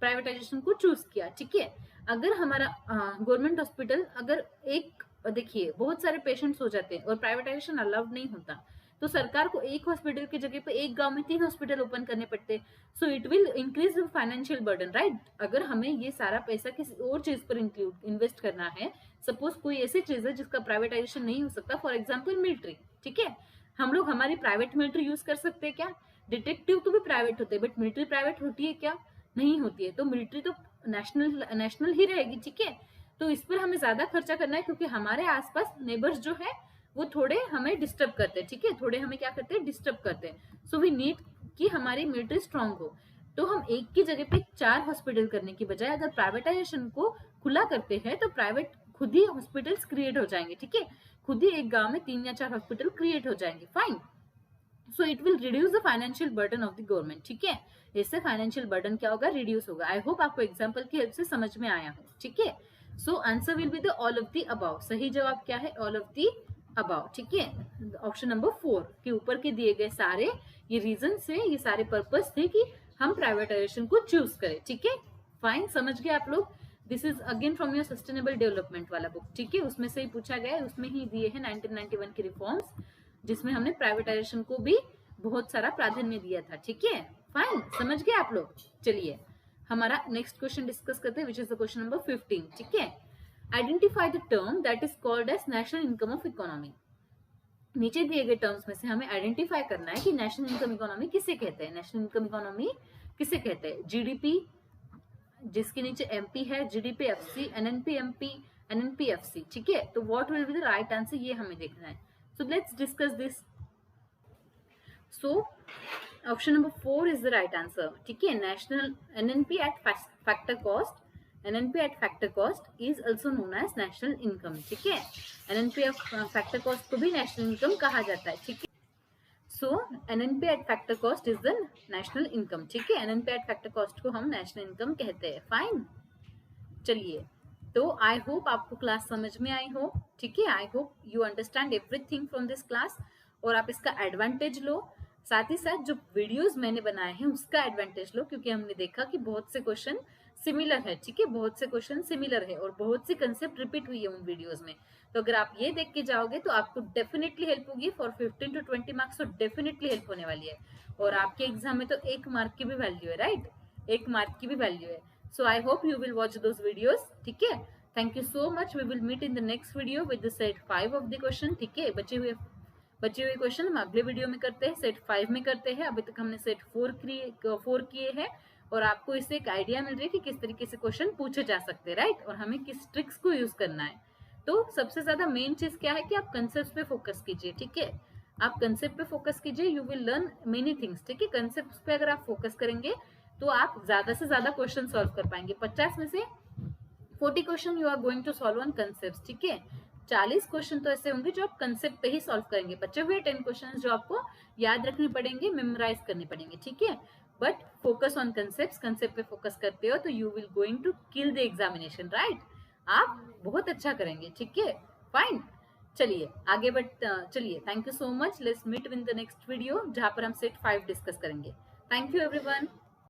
प्राइवेटाइजेशन को चूज किया, ठीक है। अगर हमारा गवर्नमेंट हॉस्पिटल, अगर एक देखिए बहुत सारे पेशेंट्स हो जाते हैं और प्राइवेटाइजेशन अलाउड नहीं होता, तो सरकार को एक हॉस्पिटल की जगह पे एक गांव में 3 हॉस्पिटल ओपन करने पड़ते, so it will increase the financial burden, right. अगर हमें ये सारा पैसा किसी और चीज पर इन्वेस्ट करना है, सपोज कोई ऐसी चीज है जिसका प्राइवेटाइजेशन नहीं हो सकता, फॉर एग्जाम्पल मिलिट्री, ठीक है, हम लोग हमारी प्राइवेट मिलिट्री यूज कर सकते हैं क्या, डिटेक्टिव तो भी प्राइवेट होते हैं बट मिलिट्री प्राइवेट होती है क्या, नहीं होती है, तो मिलिट्री तो नेशनल ही रहेगी, ठीक है। तो इस पर हमें ज्यादा खर्चा करना है क्योंकि हमारे आसपास नेबर्स जो है वो थोड़े हमें डिस्टर्ब करते हैं, ठीक है, थोड़े हमें क्या करते हैं, डिस्टर्ब करते हैं, सो वी नीड कि हमारी मिलिट्री स्ट्रांग हो। तो हम एक की जगह पे 4 हॉस्पिटल करने की बजाय अगर प्राइवेटाइजेशन को खुला करते हैं तो प्राइवेट खुद ही हॉस्पिटल्स क्रिएट हो जाएंगे, ठीक है, खुद ही एक गांव में 3 या 4 हॉस्पिटल क्रिएट हो जाएंगे, fine. So it will reduce the financial burden of the government, ठीक है, इससे फाइनेंशियल बर्डन क्या होगा, रिड्यूस होगा। आई होप आपको एग्जाम्पल की हेल्प से समझ में आया हो, ठीक है। So answer will be the all of the above, सही जवाब क्या है, ऑल ऑफ द अबाव, ठीक है। ऑप्शन नंबर 4 के ऊपर के दिए गए सारे ये रीजन से, ये सारे पर्पस थे कि हम प्राइवेटाइजेशन को चूज करें, ठीक है, फाइन, समझ गए आप लोग। This is again from your sustainable development वाला बुक, ठीक है, उसमें से ही पूछा गया है, उसमें ही दिए हैं 1991 के रिफॉर्म्स, जिसमें हमने प्राइवेटाइजेशन को भी बहुत सारा प्राधान्य दिया था, ठीक है, फाइन, समझ गए आप लोग। चलिए हमारा नेक्स्ट क्वेश्चन डिस्कस करते हैं, which is the question number 15, ठीक है। Identify the term that is called as national income of economy. नीचे दिए गए टर्म्स में से हमें आइडेंटिफाई करना है कि नेशनल इनकम इकोनॉमी किसे कहते हैं, नेशनल इनकम इकोनॉमी किसे कहते हैं। जीडीपी, जिसके नीचे एमपी है, GDP FC, NNP MP, NNP FC, ठीक है। तो what will be the right answer, ये हमें देखना है। So let's discuss this. So option number 4 is the right answer, ठीक है। National NNP at factor cost, NNP at factor cost is also known as national income, ठीक है। NNP at factor cost को भी नेशनल इनकम कहा जाता है, ठीक है। So NNP at factor cost is the national income, ठीक है, एनएनपी एट फैक्टर कॉस्ट को हम नेशनल इनकम कहते हैं, फाइन। चलिए, तो आई होप आपको क्लास समझ में आई हो, ठीक है, I hope you understand everything from this class, और आप इसका एडवांटेज लो, साथ ही साथ जो वीडियोस मैंने बनाए हैं उसका एडवांटेज लो, क्योंकि हमने देखा कि बहुत से क्वेश्चन सिमिलर है, ठीक है, बहुत से क्वेश्चन सिमिलर है और बहुत सी कंसेप्ट रिपीट हुई है उन वीडियोस में। तो अगर आप ये देख के जाओगे तो आपको डेफिनेटली हेल्प होगी, फॉर 15 to 20 मार्क्स तो डेफिनेटली हेल्प होने वाली है। और आपके एग्जाम में तो 1 मार्क की भी वैल्यू है, राइट, 1 मार्क की भी वैल्यू है। So I hope you will watch those videos, ठीक है। Thank you so much. We will meet in the next video with the set 5 of the question, ठीक है। बचे हुए क्वेश्चन हम अगले वीडियो में करते हैं, सेट 5 में करते हैं। अभी तक हमने सेट 4 किए हैं और आपको इससे एक आइडिया मिल रही है कि किस तरीके से क्वेश्चन पूछे जा सकते हैं, राइट, और हमें किस ट्रिक्स को यूज करना है। तो सबसे ज्यादा मेन चीज क्या है कि आप कंसेप्ट पे फोकस कीजिए, ठीक है, आप कंसेप्ट पे फोकस कीजिए, you will learn many things, ठीक है। कंसेप्ट पे अगर आप फोकस करेंगे तो आप ज्यादा से ज्यादा क्वेश्चन सॉल्व कर पाएंगे। 50 में से 40 question you are going to solve on concept, ठीक है। 40 क्वेश्चन तो ऐसे होंगे जो आप कंसेप्ट पे ही सॉल्व करेंगे। बचे हुए 10 क्वेश्चन जो आपको याद रखने पड़ेंगे, मेमोराइज करने पड़ेंगे, ठीक है। But focus on concept, concept पे फोकस करते हो तो you will going to kill the examination, right, आप बहुत अच्छा करेंगे, ठीक है, फाइन। चलिए आगे चलिए, thank you so much, let's meet in the next video जहां पर हम सेट 5 डिस्कस करेंगे। Thank you everyone.